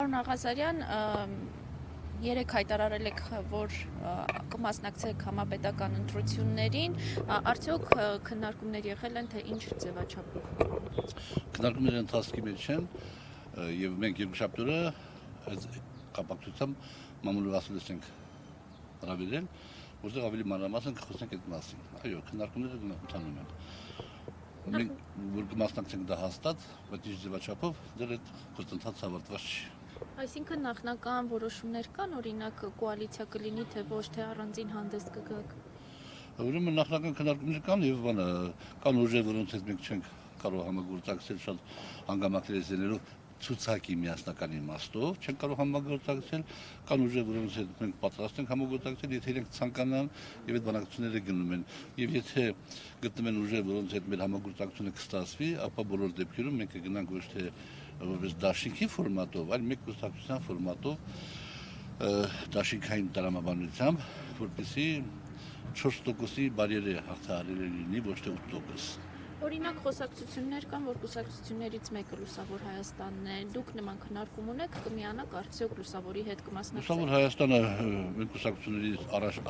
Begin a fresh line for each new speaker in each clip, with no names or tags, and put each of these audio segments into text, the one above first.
Պարոն Աղազարյան, երեք հայտարարել եք, որ կմասնակցեք համապետական ընտրություններին, արդյոք քննարկումներ եղել են, թե ինչ ձևաչափով։
Քննարկումների ընթացքի մեջ են եւ մենք երկուշաբթի օրը կապակցությամբ մամուլի ասուլիս ենք հրավիրել, որտեղ ավելի մանրամասն կխոսենք այդ մասին։ Այո, քննարկումները ընթանում են։ Մենք որ կմասնակցենք դա հաստատ, բայց ինչ ձևաչափով դեռ այդ գործընթացը ավարտված չի։
Այսինքն նախնական որոշումներ կան, օրինակ կոալիցիա կլինի, թե ոչ, թե առանձին հանդես կգաք։
Ուրեմն նախնական քննարկումներ կան եւ կան ուժեր, որոնց հետ մենք չենք կարող համագործակցել շատ հանգամանքների զեներով ցուցակի միասնական իմաստով, չեն կարող համագործակցել, կան ուժեր, որոնց հետ մենք պատրաստ ենք համագործակցել, եթե իրենք ցանկանան եւ այդ բանակցությունները գնում են։ Եվ եթե գտնվեն ուժեր, որոնց հետ մեր համագործակցությունը կստացվի, ապա բոլոր դեպքերում մենք կգնանք ոչ թե որպես դաշինքի ֆորմատով, այլ մեկ կուսակցության ֆորմատով դաշինքային տրամաբանությամբ, որպեսզի 4%-ի բարիերը հաղթահարել լինի, ոչ թե 8%։
Օրինակ խոսակցություններ կան, որ կուսակցություններից մեկը Լուսավոր Հայաստանն է, դուք նման քննարկում ունեք, կմիանաք արդյոք Լուսավորի հետ կմասնակցեք։
Լուսավոր Հայաստանը մեր կուսակցությունների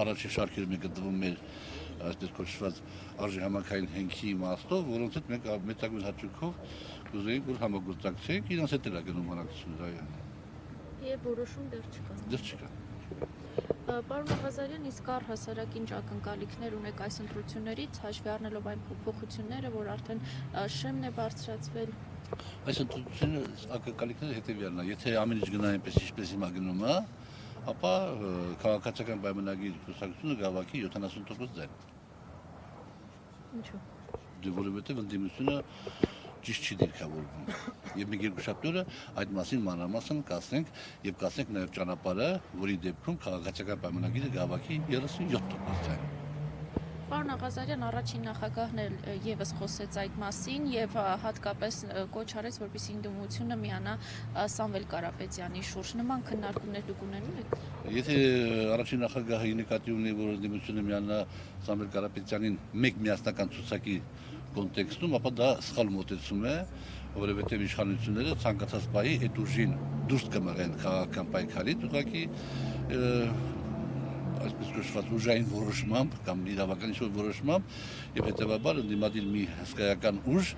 առաջին շարքերում է գտնվում մեր այսպես կոչված արժի համակային հենքի իմաստով, որոնց հետ մենք մեծագույն հաճույքով կուզեինք, որ համագործակցենք, իրանց հետ էլ գնում բանակցությունները։
Եվ որոշում դեռ չկա։
Դեռ չկա։
Պարոն Աղազարյան, իսկ առհասարակ ինչ ակնկալիքներ ունեք այս ընտրություններից, հաշվի առնելով այն փոփոխությունները, որ արդեն շեմն է բարձրացվել։
Այս ընտրությունների ակնկալիքները հետևյալն է, եթե ամեն ինչ գնա այնպես ինչպես հիմա գնում է, ապա քաղաքացիական պայմանագիր կուսակցությունը գավակի 70% ձայն։
Ինչու՞։
Դե որովհետև ընդդիմությունը ճիշտ չի դիրքավորվում։ Եվ մենք երկուշաբթի օրը այդ մասին մանրամասն կասենք եւ կասենք նաեւ ճանապարհը, որի դեպքում քաղաքացիական պայմանագիրը գավակի 37% ձայն։
Պարոն Աղազարյան, առաջին նախագահն էլ եւս խոսեց այդ մասին եւ հատկապես կոչ արեց, որպեսզի ընդդիմությունը միանա Սամվել Կարապետյանի շուրջ։ Նման քննարկումներ դուք ունենում եք։
Եթե առաջին նախագահը նկատի ունի, որ ընդդիմությունը միանա Սամվել Կարապետյանին մեկ միասնական ցուցակի կոնտեքստում, ապա դա սխալ մոտեցում է, որովհետև իշխանությունները ցանկացած բայի այդ ուժին դուրս կմղեն քաղաքական պայքարից, ուղղակի այսպես կոչված ուժային որոշմամբ կամ իրավական ինչ-որ որոշմամբ եւ հետեւաբար ընդդիմադիր մի հսկայական ուժ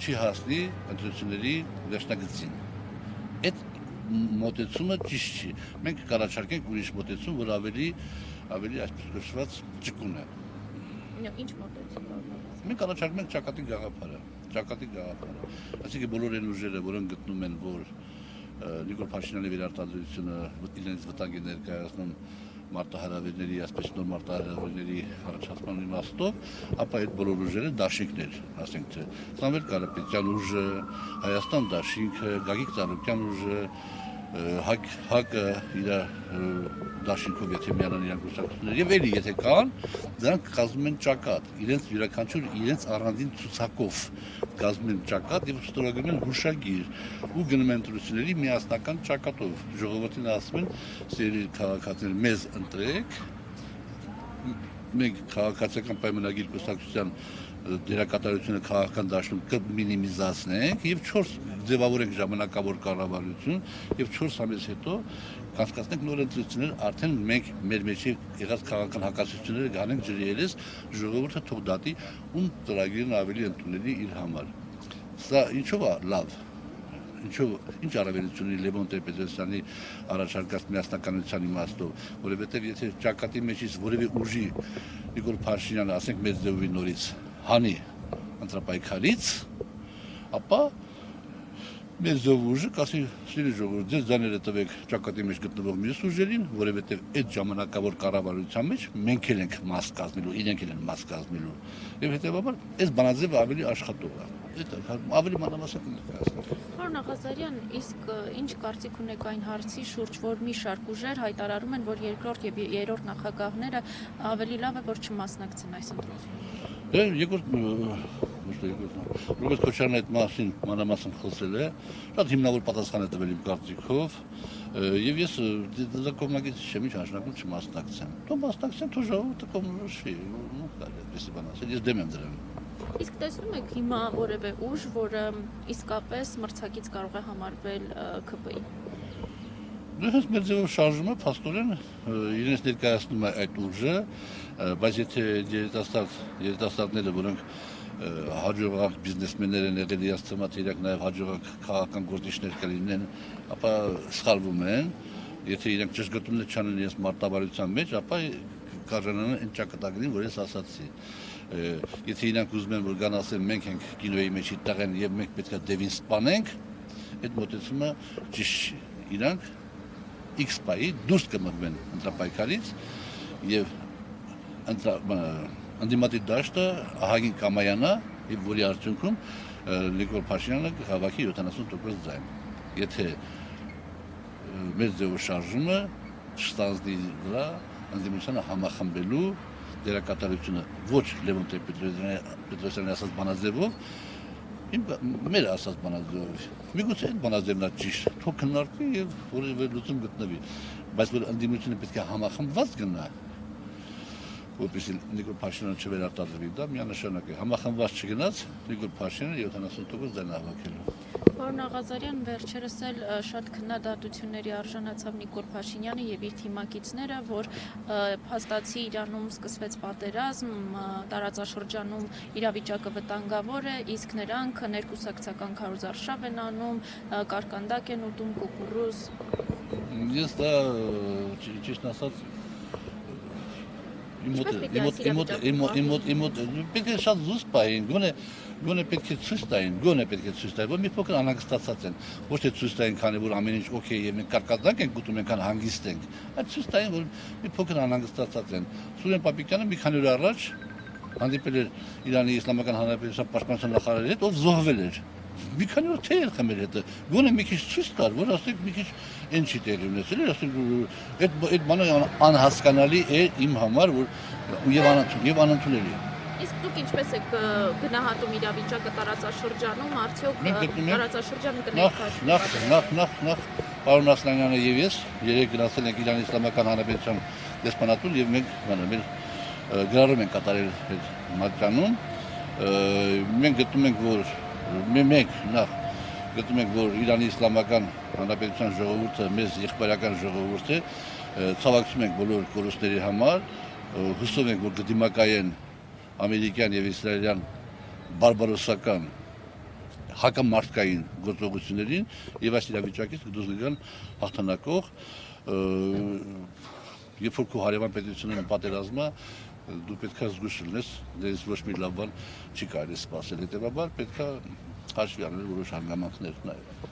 չի հասնի ընտրությունների վերջնագծին։ Այդ մոտեցումը ճիշտ չի։ Մենք կառաջարկենք ուրիշ մոտեցում, որ ավելի այսպես կոչված ճկուն է։
Ինչ մոտեցում։
Մենք առաջարկում ենք ճակատի գաղափարը։ Այսինքն բոլոր այն ուժերը, որոնք գտնում են, որ Նիկոլ Փաշինյանի վերարտադրությունը իրենց վտանգ է ներկայացնում մարտահրավերների, այսպես նոր մարտահրավերների առաջացման իմաստով, ապա այդ բոլոր ուժերը դաշինքներ, ասենք թե Սամվել Կարապետյան ուժը, Հայաստան դաշինքը, Գագիկ Ծառուկյան ուժը, ՀԱԿ-ը իր դաշինքով եթե միանան իրենք կուսակցություններ եւ էլի եթե կան, դրանք կազմում են ճակատ, իրենց յուրաքանչյուր իրենց առանձին ցուցակով կազմում են ճակատ եւ ստորագրում են հուշագիր ու գնում են ընտրությունների միասնական ճակատով։ Ժողովրդին ասում են՝ «Սիրելի քաղաքացիներ, մեզ ընտրեք»։ Մենք քաղաքացիական պայմանագիր կուսակցության դերակատարությունը քաղաքական դաշտում կմինիմիզացնենք եւ 4 ձևավորենք ժամանակավոր կառավարություն եւ 4 ամիս հետո կանցկացնենք նոր ընտրություններ, արդեն մենք մեր մեջ եղած քաղաքական հակասությունները գանենք ջրի ելես, ժողովուրդը թող դատի ում ծրագիրն ավելի ընդունելի իր համար։ Սա ինչով է լավ։ Ինչ առավելություն ունի Լևոն Տեր-Պետրոսյանի առաջարկած միասնականության իմաստով, որովհետև եթե ճակատի մեջից որևէ ուժի Նիկոլ Փաշինյանը, ասենք մեծ ձևի նորից հանի ընտրապայքարից, ապա մեր ձև ուժը կասի՝ «Սիրելի ժողովուրդ, ձեզ ձայները տվեք ճակատի մեջ գտնվող մյուս ուժերին, որովհետև այդ ժամանակավոր կառավարության մեջ մենք էլ ենք մաս կազմելու, իրենք էլ են մաս կազմելու»։ Եվ հետեւաբար այս բանաձևը ավելի աշխատող է։ Ավելի մանրամասն կներկայացնենք։
Պարոն Աղազարյան, իսկ ինչ կարծիք ունեք այն հարցի շուրջ, որ մի շարք ուժեր հայտարարում են, որ երկրորդ եւ երրորդ նախագահները ավելի լավ է, որ չմասնակցեն այս ընտրություններին։
Ռոբերտ Քոչարյանն այդ մասին մանրամասն խոսել է, շատ հիմնավոր պատասխան է տվել իմ կարծիքով, եւ ես դա կողմնակից չեմ, ինչ անշնակում չմասնակցեմ։ Թող մասնակցեն, թող ժողովուրդը կողմնորոշվի, այդպեսի բան ասել, ես դեմ եմ դրան։
Իսկ տեսնում եք հիմա որևէ ուժ, որը իսկապես մրցակից կարող է համարվել ՔՊ-ի։
Հենց մեր ձևով շարժումը փաստորեն իրենց ներկայացնում է այդ ուժը, բայց եթե երիտասարդները, որոնք հաջողակ բիզնեսմեններ են եղել, իրենց թեմատիրակ նաև հաջողակ քաղաքական գործիչներ կլինեն, ապա սխալվում են, եթե իրենք ճշգրտումներ չանեն իրենց մարտավարության մեջ, ապա կարժանան այն ճակատագրին, որ ես ասացի։ Եթե իրենք ուզում են, որ գան ասեն, մենք ենք կինոյի մեջի տղեն եւ մենք պետք է դևին սպանենք, այդ մոտեցումը ճիշտ չի։ Իրանք X պայի դուրս կմղվեն ընտրապայքարից եւ անդիմատի դաշտը ահագին կամայանա եւ որի արդյունքում Նիկոլ Փաշինյանը կհավաքի 70% ձայն։ Եթե մեր ձևով շարժումը չստանձնի վրա անդիմությանը համախմբելու դերակատարությունը ոչ Լևոն Տեր-Պետրոսյանի ասած բանաձևով, մեր ասած բանաձևով, միգուցե այդ բանաձևն է ճիշտ, թող քննարկվի եւ որևէ լուծում գտնվի, բայց որ անդիմությունը պետք է համախմբված գնա, որպեսզի Նիկոլ Փաշինյանը չվերարտադրվի, դա միանշանակ է, համախմբված չգնաց Նիկոլ Փաշինյանը 70% ձայն հավաքելու։
Պարոն Աղազարյան, վերջերս էլ շատ քննադատությունների արժանացավ Նիկոլ Փաշինյանը եւ իր թիմակիցները, որ փաստացի Իրանում սկսվեց պատերազմ, տարածաշրջանում իրավիճակը վտանգավոր է, իսկ նրանք ներկուսակցական քարոզարշավ են անում, կարկանդակ են ուտում, կուկուռուզ։
Ես դա ճիշտ ասած Իմոտ պետք է շատ զուսպ պահին, գոնե պետք է ցույց տային, որ մի փոքր անհանգստացած են, ոչ թե ցույց տային, քանի որ ամեն ինչ օքեյ է, մենք կարկադակ ենք ուտում, այնքան հանգիստ ենք, այլ ցույց տային, որ մի փոքր անհանգստացած են։ Սուրեն Պապիկյանը մի քանի օր առաջ հանդիպել էր Իրանի Իսլամական Հանրապետության պաշտպանության նախարարի հետ, ով զոհվել էր։ Մի քանի օր թե էր խմել հետը, գոնե մի քիչ ցույց տար, որ ասեք մի քիչ ինչ չի տեղի ունեցել, ասեք այդ բանը անհասկանալի է իմ համար, որ եւ անընդունելի է։
Իսկ դուք ինչպես եք գնահատում իրավիճակը տարածաշրջանում, արդյոք տարածաշրջանը կներկայացնի։
Նախ պարոն Ասլանյանը եւ ես երեք գնացել ենք Իրանի Իսլամական Հանրապետության դեսպանատուն եւ մենք մեր գրառում ենք կատարել այդ մատչանում։ Մենք գտնում ենք, որ Իրանի Իսլամական Հանրապետության ժողովուրդը մեզ եղբայրական ժողովուրդ է, ցավակցում ենք բոլոր կորուստների համար, հուսով ենք, որ կդիմակայեն ամերիկյան եւ իսրայելյան բարբարոսական հակամարտկային գործողություններին եւ այս իրավիճակից կդուրս գան հաղթանակող, երբ որ քո հարևան պետությունում պատերազմա, դու պետք է զգուշ լինես, դες ոչ մի լավ բան չի կարելի սպասել, հետեւաբար պետք է հաշվի առնել որոշ հանգամանքներ նաեւ։